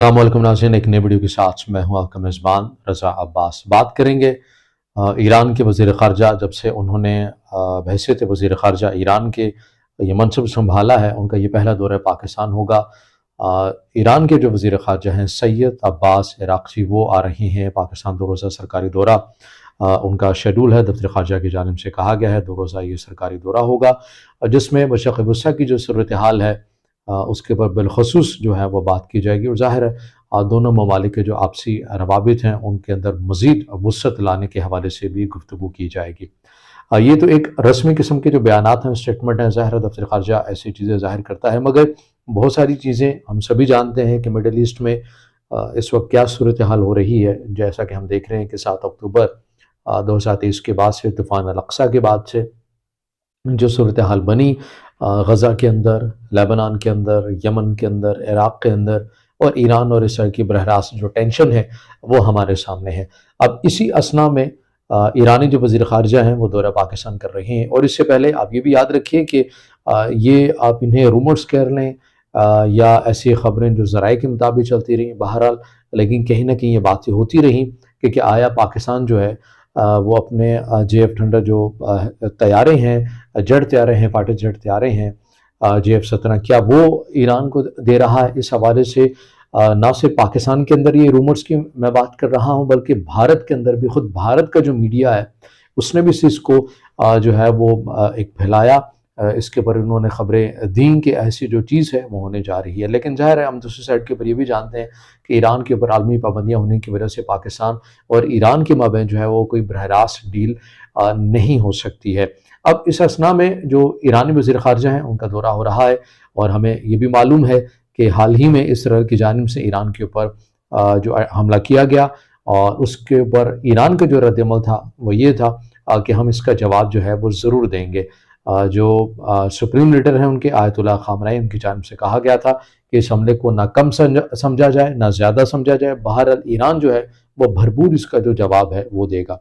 अस्सलाम वालेकुम नाज़रीन, एक नई वीडियो के साथ मैं हूं आपका मेज़बान रज़ा अब्बास। बात करेंगे ईरान के वज़ीर ख़ारजा। जब से उन्होंने बहैसियत वज़ीर ख़ारजा ईरान के ये मनसब संभाला है, उनका ये पहला दौरा पाकिस्तान होगा। ईरान के जो वज़ीर ख़ारजा हैं सैयद अब्बास इराक़ची, वो आ रहे हैं पाकिस्तान। 2 रोज़ा सरकारी दौरा उनका शेड्यूल है, दफ्तर ख़ारजा की जानिब से कहा गया है 2 रोज़ा ये सरकारी दौरा होगा, जिसमें मशरिक़ वस्ती की जो सूरत हाल है उसके ऊपर बिलख़ुसूस जो है वो बात की जाएगी। और ज़ाहिर है दोनों ममालिक के जो आपसी रवाबित हैं उनके अंदर मज़ीद वुसअत लाने के हवाले से भी गुफ्तगू की जाएगी। ये तो एक रस्मी किस्म के जो बयानात हैं, स्टेटमेंट हैं, ज़ाहिर है दफ्तर ख़ारजा ऐसी चीज़ें ज़ाहिर करता है, मगर बहुत सारी चीज़ें हम सभी जानते हैं कि मिडल ईस्ट में इस वक्त क्या सूरत हाल हो रही है। जैसा कि हम देख रहे हैं कि 7 अक्टूबर 2023 के बाद से, तूफ़ान अल-अक़सा के बाद से जो सूरत हाल बनी गज़ा के अंदर, लेबनान के अंदर, यमन के अंदर, इराक़ के अंदर, और ईरान और इसराइल की बरह रास्त जो टेंशन है वो हमारे सामने है। अब इसी असना में ईरानी जो वज़ीर ख़ारजा हैं वो दौरा पाकिस्तान कर रहे हैं। और इससे पहले आप ये भी याद रखिए कि ये आप इन्हें रूमर्स कह लें या ऐसी ख़बरें जो ज़राए के मुताबिक चलती रहीं, बहरहाल लेकिन कहीं ना कहीं ये बातें होती रहीं कि क्या आया पाकिस्तान जो है वो अपने JF-10 जो तैयारे हैं, जेट तैयारे हैं, फाइटर जेट तैयारे हैं JF-17, क्या वो ईरान को दे रहा है। इस हवाले से ना सिर्फ पाकिस्तान के अंदर ये रूमर्स की मैं बात कर रहा हूँ, बल्कि भारत के अंदर भी, खुद भारत का जो मीडिया है उसने भी इस चीज़ को जो है वो एक फैलाया। इसके ऊपर उन्होंने ख़बरें दी कि ऐसी जो चीज़ है वो होने जा रही है। लेकिन ज़ाहिर है हम दूसरी साइड के ऊपर ये भी जानते हैं कि ईरान के ऊपर आलमी पाबंदियाँ होने की वजह से पाकिस्तान और ईरान के माबैन जो है वो कोई बरह रास्त डील नहीं हो सकती है। अब इस असना में जो ईरानी वज़ीर ख़ारजा हैं उनका दौरा हो रहा है, और हमें ये भी मालूम है कि हाल ही में इसराइल की जानिब से ईरान के ऊपर जो हमला किया गया, और उसके ऊपर ईरान का जो रद्द-ए-अमल था वो ये था कि हम इसका जवाब जो है वो ज़रूर देंगे। जो सुप्रीम लीडर हैं उनके आयतुल्लाह ख़ामनेई, उनकी जानिब से कहा गया था कि इस हमले को ना कम समझा जाए ना ज़्यादा समझा जाए, बहरहाल ईरान जो है वो भरपूर इसका जो जवाब है वो देगा।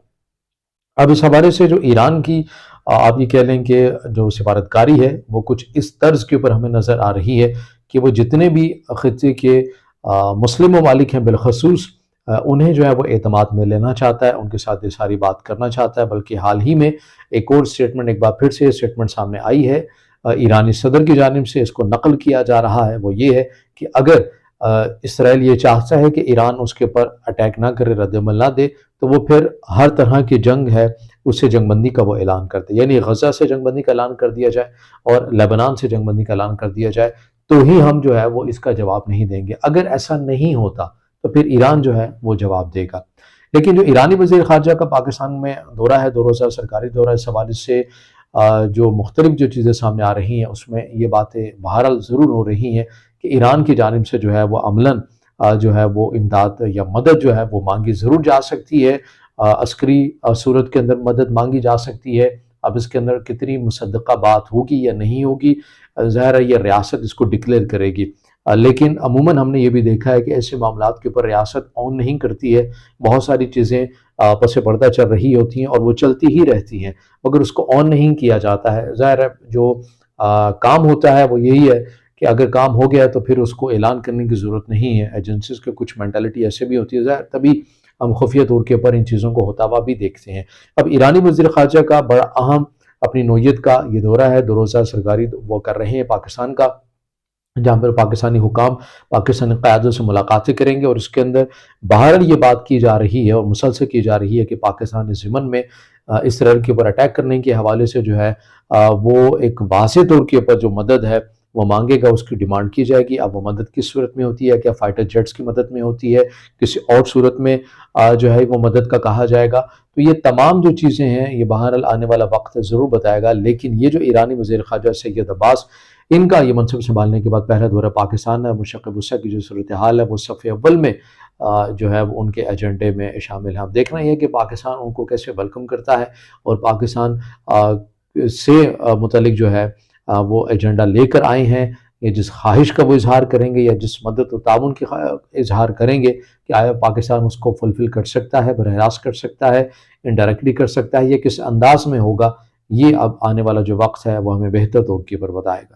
अब इस हवाले से जो ईरान की आप ये कह लें कि जो सिफारतकारी है वो कुछ इस तर्ज के ऊपर हमें नज़र आ रही है कि वो जितने भी ख़ित्ते के मुस्लिम ममालिक हैं बिलख़ुसूस उन्हें जो है वो एतमाद में लेना चाहता है, उनके साथ ये सारी बात करना चाहता है। बल्कि हाल ही में एक और स्टेटमेंट, एक बार फिर से स्टेटमेंट सामने आई है ईरानी सदर की जानिब से, इसको नकल किया जा रहा है। वो ये है कि अगर इसराइल ये चाहता है कि ईरान उसके ऊपर अटैक ना करे, रद्द-ए-अमल ना दे, तो वो फिर हर तरह की जंग है उससे जंगबंदी का वो ऐलान करते, यानी गज़ा से जंगबंदी का ऐलान कर दिया जाए और लेबनान से जंगबंदी का ऐलान कर दिया जाए, तो ही हम जो है वो इसका जवाब नहीं देंगे। अगर ऐसा नहीं होता तो फिर ईरान जो है वो जवाब देगा। लेकिन जो ईरानी वज़ीर ख़ारजा का पाकिस्तान में दौरा है, 2 रोज़ा सरकारी दौरा, इस हवाले से जो मुख्तलिफ जो चीज़ें सामने आ रही हैं उसमें ये बातें बहरहाल ज़रूर हो रही हैं कि ईरान की जानिब से जो है वो अमलन जो है वो इमदाद या मदद जो है वो मांगी ज़रूर जा सकती है। अस्करी सूरत के अंदर मदद मांगी जा सकती है। अब इसके अंदर कितनी मुसद्दक़ा बात होगी या नहीं होगी, ज़ाहिर है ये रियासत इसको डिक्लेयर करेगी। लेकिन अमूमन हमने ये भी देखा है कि ऐसे मामलात के ऊपर रियासत ऑन नहीं करती है। बहुत सारी चीज़ें पसे पर्दा चल रही होती हैं और वो चलती ही रहती हैं, मगर उसको ऑन नहीं किया जाता है। ज़ाहिर है जो काम होता है वो यही है कि अगर काम हो गया तो फिर उसको ऐलान करने की ज़रूरत नहीं है। एजेंसीज़ की कुछ मेंटालिटी ऐसे भी होती है, ज़ाहिर तभी हम खुफिया तौर के ऊपर इन चीज़ों को होता हुआ भी देखते हैं। अब ईरानी वज़ीर ख़ारजा का बड़ा अहम अपनी नौयत का ये दौरा है, 2 रोज़ा सरकारी वो कर रहे हैं पाकिस्तान का, जहाँ पर पाकिस्तानी हुकाम पाकिस्तानी क़यादत से मुलाकातें करेंगे। और इसके अंदर बहरहाल ये बात की जा रही है और मुसलसल की जा रही है कि पाकिस्तान इस ज़मन में इसराइल के ऊपर अटैक करने के हवाले से जो है वो एक वाज़ेह तौर के ऊपर जो मदद है वो मांगेगा, उसकी डिमांड की जाएगी। अब वो मदद किस सूरत में होती है, क्या फाइटर जेट्स की मदद में होती है, किसी और सूरत में जो है वो मदद का कहा जाएगा, तो ये तमाम जो चीज़ें हैं ये बहरहाल आने वाला वक्त ज़रूर बताएगा। लेकिन ये जो ईरानी वज़ीर ख़ारजा सैयद अब्बास, इनका ये मनसब संभालने के बाद पहला दौरा पाकिस्तान है, मशरिक़ वस्ती की जो सूरत हाल है वो सफ़े अव्वल में जो है वो उनके एजेंडे में शामिल है। अब देखना ये है कि पाकिस्तान उनको कैसे वेलकम करता है और पाकिस्तान से मुतल्लिक जो है वो एजेंडा लेकर आए हैं, या जिस ख्वाहिश का वो इजहार करेंगे या जिस मदद और ताउन की इजहार करेंगे कि आया पाकिस्तान उसको फुलफ़िल कर सकता है, बरह रास्त कर सकता है, इनडायरेक्टली कर सकता है, या किस अंदाज में होगा, ये अब आने वाला जो वक्त है वो हमें बेहतर तौर के ऊपर बताएगा।